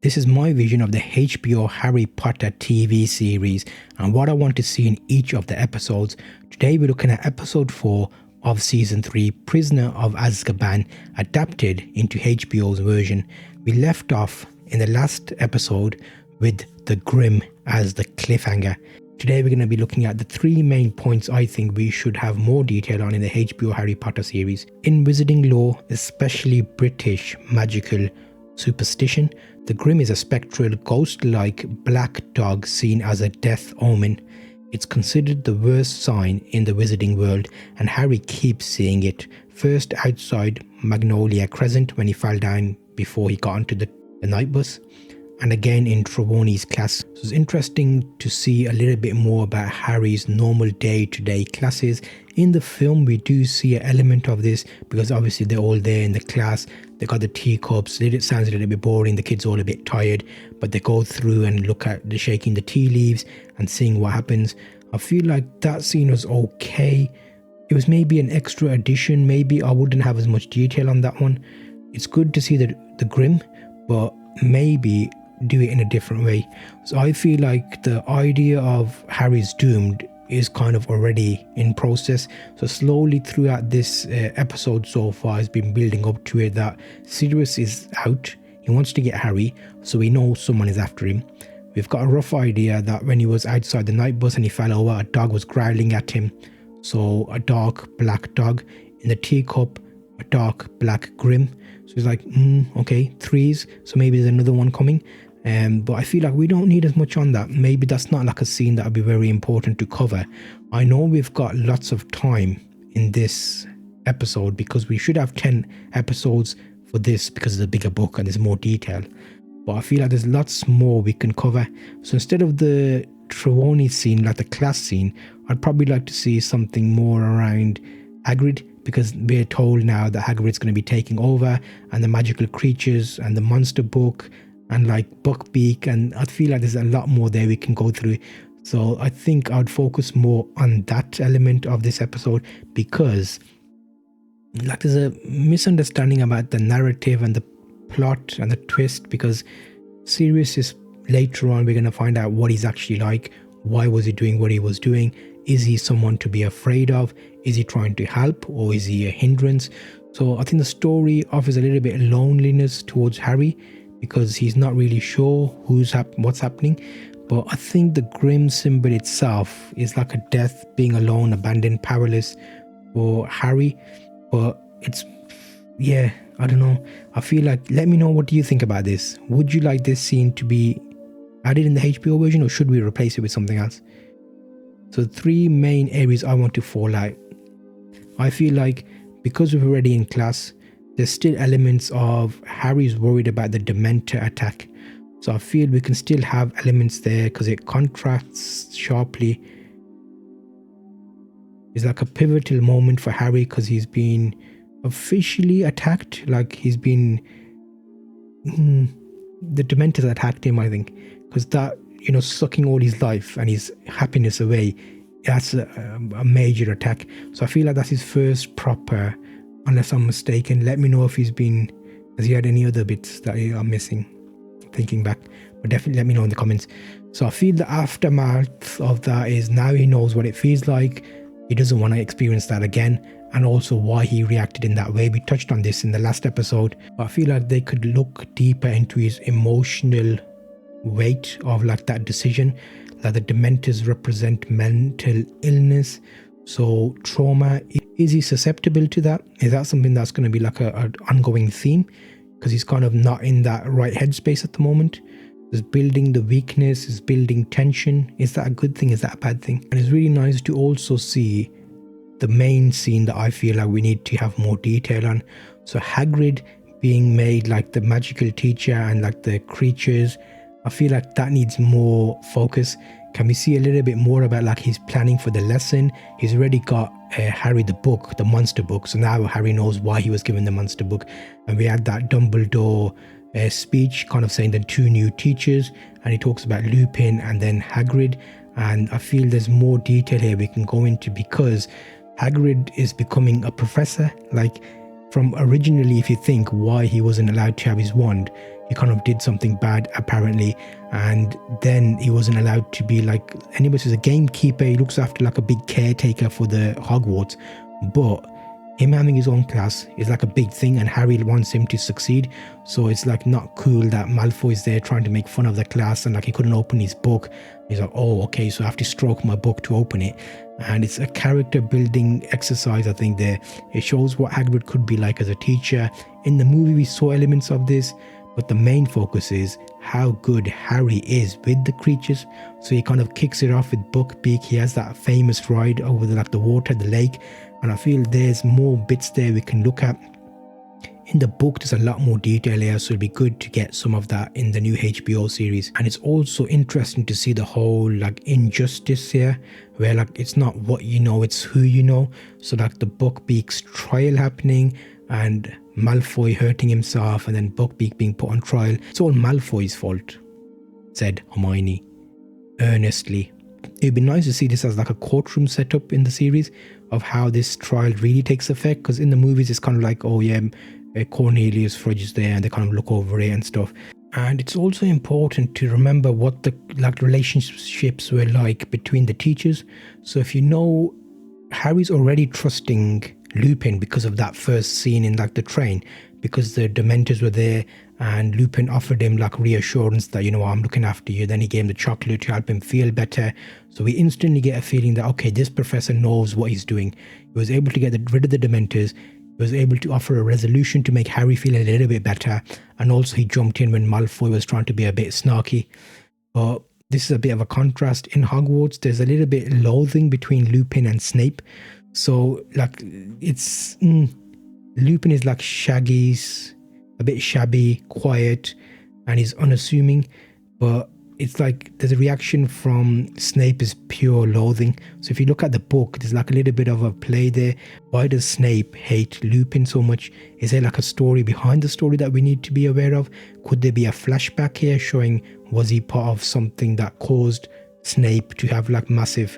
This is my vision of the HBO Harry Potter TV series and what I want to see in each of the episodes. Today we're looking at episode 4 of season 3, Prisoner of Azkaban, adapted into HBO's version. We left off in the last episode with the Grim as the cliffhanger. Today we're going to be looking at the 3 main points I think we should have more detail on in the HBO Harry Potter series. In wizarding lore, especially British magical superstition, the Grim is a spectral, ghost-like black dog seen as a death omen. It's considered the worst sign in the wizarding world, and Harry keeps seeing it. First outside Magnolia Crescent when he fell down before he got onto the night bus, and again in Trelawney's class. So it's interesting to see a little bit more about Harry's normal day-to-day classes. In the film we do see an element of this because obviously they're all there in the class. They got the teacups. It sounds a little bit boring. The kids are all a bit tired, but they go through and look at the shaking the tea leaves and seeing what happens. I feel like that scene was okay. It was maybe an extra addition. Maybe I wouldn't have as much detail on that one. It's good to see the Grim, but maybe do it in a different way. So I feel like the idea of Harry's doomed is kind of already in process. So slowly throughout this episode so far has been building up to it that Sirius is out. He wants to get Harry, so we know someone is after him. We've got a rough idea that when he was outside the night bus and he fell over, a dog was growling at him. So a dark black dog. In the teacup, a dark black Grim. So he's like, okay, 3s, so maybe there's another one coming. But I feel like we don't need as much on that. Maybe that's not like a scene that would be very important to cover. I know we've got lots of time in this episode because we should have 10 episodes for this because it's a bigger book and there's more detail. But I feel like there's lots more we can cover. So instead of the Trelawney scene, like the class scene, I'd probably like to see something more around Hagrid, because we're told now that Hagrid's going to be taking over, and the magical creatures and the monster book and like Buckbeak, and I feel like there's a lot more there we can go through. So I think I'd focus more on that element of this episode because like there's a misunderstanding about the narrative and the plot and the twist, because Sirius is later on we're going to find out what he's actually like. Why was he doing what he was doing? Is he someone to be afraid of? Is he trying to help, or is he a hindrance? So I think the story offers a little bit of loneliness towards Harry because he's not really sure what's happening. But I think the Grim symbol itself is like a death, being alone, abandoned, powerless for Harry. But it's, yeah, I don't know. I feel like, let me know, what do you think about this? Would you like this scene to be added in the HBO version, or should we replace it with something else? So 3 main areas I want to fall out. I feel like because we're already in class, there's still elements of Harry's worried about the Dementor attack. So I feel we can still have elements there because it contrasts sharply. It's like a pivotal moment for Harry because he's been officially attacked. Like he's been... the Dementors attacked him, I think. Because that, sucking all his life and his happiness away, that's a major attack. So I feel like that's his first proper, unless I'm mistaken. Let me know if has he had any other bits that I'm missing, thinking back. But definitely let me know in the comments. So I feel the aftermath of that is now he knows what it feels like. He doesn't want to experience that again. And also why he reacted in that way. We touched on this in the last episode. But I feel like they could look deeper into his emotional weight of like that decision. Like the Dementors represent mental illness. So trauma, is he susceptible to that? Is that something that's going to be like an ongoing theme? Because he's kind of not in that right headspace at the moment. Is building the weakness, is building tension. Is that a good thing? Is that a bad thing? And it's really nice to also see the main scene that I feel like we need to have more detail on. So Hagrid being made like the magical teacher and like the creatures, I feel like that needs more focus. Can we see a little bit more about like his planning for the lesson? He's already got Harry the book, the monster book. So now Harry knows why he was given the monster book. And we had that Dumbledore speech kind of saying the 2 new teachers. And he talks about Lupin and then Hagrid. And I feel there's more detail here we can go into because Hagrid is becoming a professor. Like from originally, if you think why he wasn't allowed to have his wand, he kind of did something bad apparently, and then he wasn't allowed to be like anybody. He's a gamekeeper, he looks after like a big caretaker for the Hogwarts, but him having his own class is like a big thing, and Harry wants him to succeed. So it's like not cool that Malfoy is there trying to make fun of the class, and like he couldn't open his book. He's like, oh, okay, so I have to stroke my book to open it. And it's a character building exercise, I think. There it shows what Hagrid could be like as a teacher. In the movie we saw elements of this, but the main focus is how good Harry is with the creatures. So he kind of kicks it off with Buckbeak. He has that famous ride over the water, the lake, and I feel there's more bits there we can look at. In the book there's a lot more detail here, so it'd be good to get some of that in the new HBO series. And it's also interesting to see the whole like injustice here, where like it's not what you know, it's who you know. So like the Buckbeak's trial happening and Malfoy hurting himself and then Buckbeak being put on trial, it's all Malfoy's fault, said Hermione earnestly. It'd be nice to see this as like a courtroom setup in the series of how this trial really takes effect, because in the movies it's kind of like, oh yeah, Cornelius Fudge is there and they kind of look over it and stuff. And it's also important to remember what the like relationships were like between the teachers. So if you know, Harry's already trusting Lupin because of that first scene in like the train, because the Dementors were there and Lupin offered him like reassurance that, you know, I'm looking after you. Then he gave him the chocolate to help him feel better. So we instantly get a feeling that, okay, this professor knows what he's doing. He was able to get rid of the Dementors. He was able to offer a resolution to make Harry feel a little bit better. And also he jumped in when Malfoy was trying to be a bit snarky. But this is a bit of a contrast. In Hogwarts, there's a little bit loathing between Lupin and Snape. So like it's Lupin is like Shaggy's a bit shabby, quiet, and he's unassuming, but it's like there's a reaction from Snape is pure loathing. So if you look at the book, there's like a little bit of a play there. Why does Snape hate Lupin so much? Is there like a story behind the story that we need to be aware of? Could there be a flashback here showing was he part of something that caused Snape to have like massive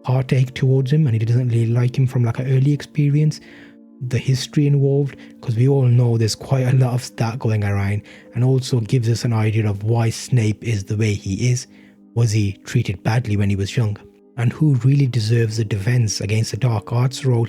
heartache towards him and he doesn't really like him from like an early experience? The history involved, because we all know there's quite a lot of that going around, and also gives us an idea of why Snape is the way he is. Was he treated badly when he was young? And who really deserves the defense against the dark arts role?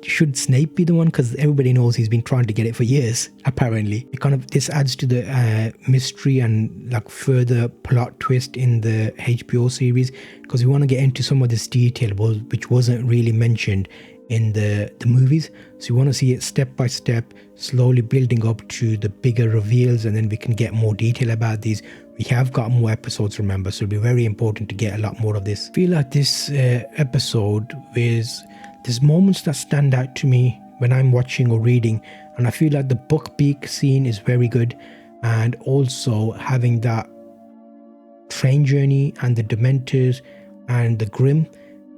Should Snape be the one? Because everybody knows he's been trying to get it for years, apparently. This adds to the mystery and like further plot twist in the HBO series, because we want to get into some of this detail which wasn't really mentioned in the movies. So you want to see it step by step, slowly building up to the bigger reveals, and then we can get more detail about these. We have got more episodes, remember, so it'll be very important to get a lot more of this. I feel like this episode there's moments that stand out to me when I'm watching or reading, and I feel like the Buckbeak scene is very good, and also having that train journey and the Dementors and the Grim.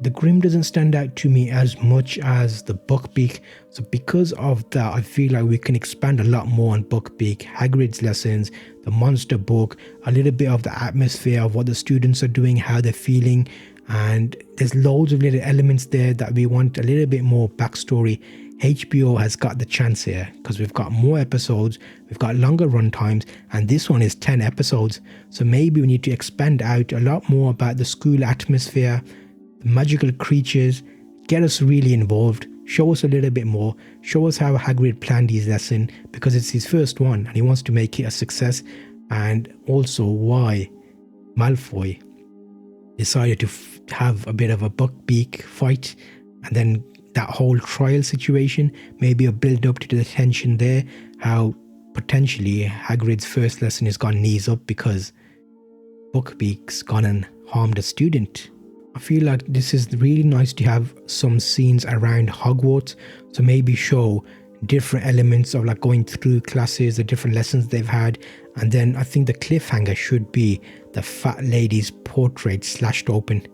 The Grim doesn't stand out to me as much as the Buckbeak. So because of that, I feel like we can expand a lot more on Buckbeak, Hagrid's lessons, the monster book, a little bit of the atmosphere of what the students are doing, how they're feeling. And there's loads of little elements there that we want a little bit more backstory. HBO has got the chance here because we've got more episodes, we've got longer run times, and this one is 10 episodes. So maybe we need to expand out a lot more about the school atmosphere, magical creatures, get us really involved, show us a little bit more, show us how Hagrid planned his lesson, because it's his first one and he wants to make it a success, and also why Malfoy decided to have a bit of a Buckbeak fight, and then that whole trial situation, maybe a build up to the tension there, how potentially Hagrid's first lesson has gone knees up because Buckbeak's gone and harmed a student. I feel like this is really nice to have some scenes around Hogwarts, so maybe show different elements of like going through classes, the different lessons they've had, and then I think the cliffhanger should be the fat lady's portrait slashed open,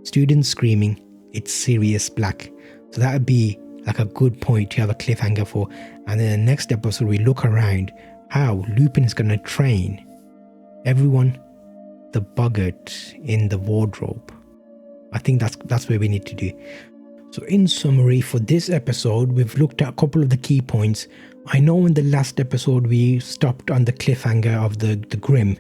students screaming, "It's Sirius Black." So that would be like a good point to have a cliffhanger for. And then the next episode we look around how Lupin is going to train everyone, the boggart in the wardrobe. I think that's where we need to do. So in summary, for this episode, we've looked at a couple of the key points. I know in the last episode we stopped on the cliffhanger of the Grim,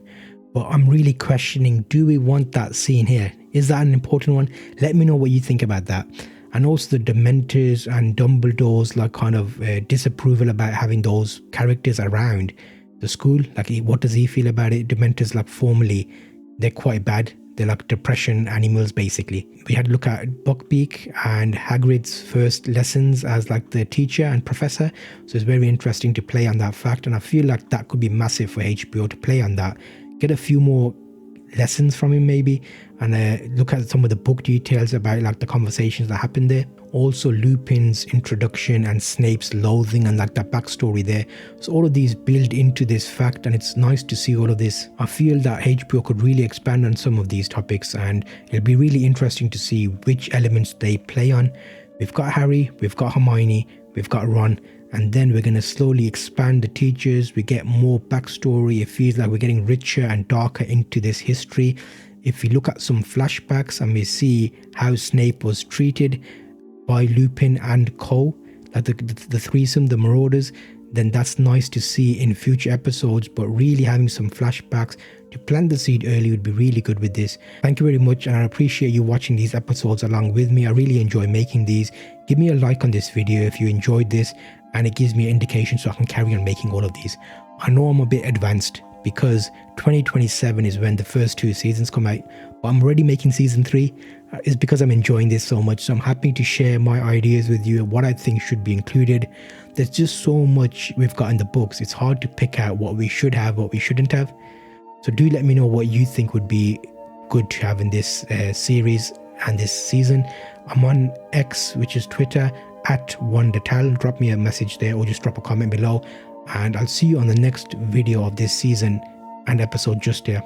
but I'm really questioning, do we want that scene here? Is that an important one? Let me know what you think about that. And also the Dementors and Dumbledore's like kind of disapproval about having those characters around the school. Like, what does he feel about it? Dementors, like, formally, they're quite bad. They're like depression animals, basically. We had to look at Buckbeak and Hagrid's first lessons as like the teacher and professor. So it's very interesting to play on that fact. And I feel like that could be massive for HBO to play on that. Get a few more lessons from him maybe, and look at some of the book details about like the conversations that happened there. Also Lupin's introduction and Snape's loathing and like that backstory there. So all of these build into this fact, and it's nice to see all of this. I feel that HBO could really expand on some of these topics, and it'll be really interesting to see which elements they play on. We've got Harry, we've got Hermione, we've got Ron, and then we're going to slowly expand the teachers. We get more backstory. It feels like we're getting richer and darker into this history. If we look at some flashbacks and we see how Snape was treated by Lupin and Co, like the threesome, the Marauders, then that's nice to see in future episodes. But really having some flashbacks to plant the seed early would be really good with this. Thank you very much, and I appreciate you watching these episodes along with me. I really enjoy making these. Give me a like on this video if you enjoyed this, and it gives me an indication so I can carry on making all of these. I know I'm a bit advanced because 2027 is when the first 2 seasons come out, but I'm already making season 3. It's because I'm enjoying this so much. So I'm happy to share my ideas with you, what I think should be included. There's just so much we've got in the books. It's hard to pick out what we should have, what we shouldn't have. So do let me know what you think would be good to have in this series and this season. I'm on X, which is Twitter, at wonda.tell. Drop me a message there or just drop a comment below, and I'll see you on the next video of this season and episode just here.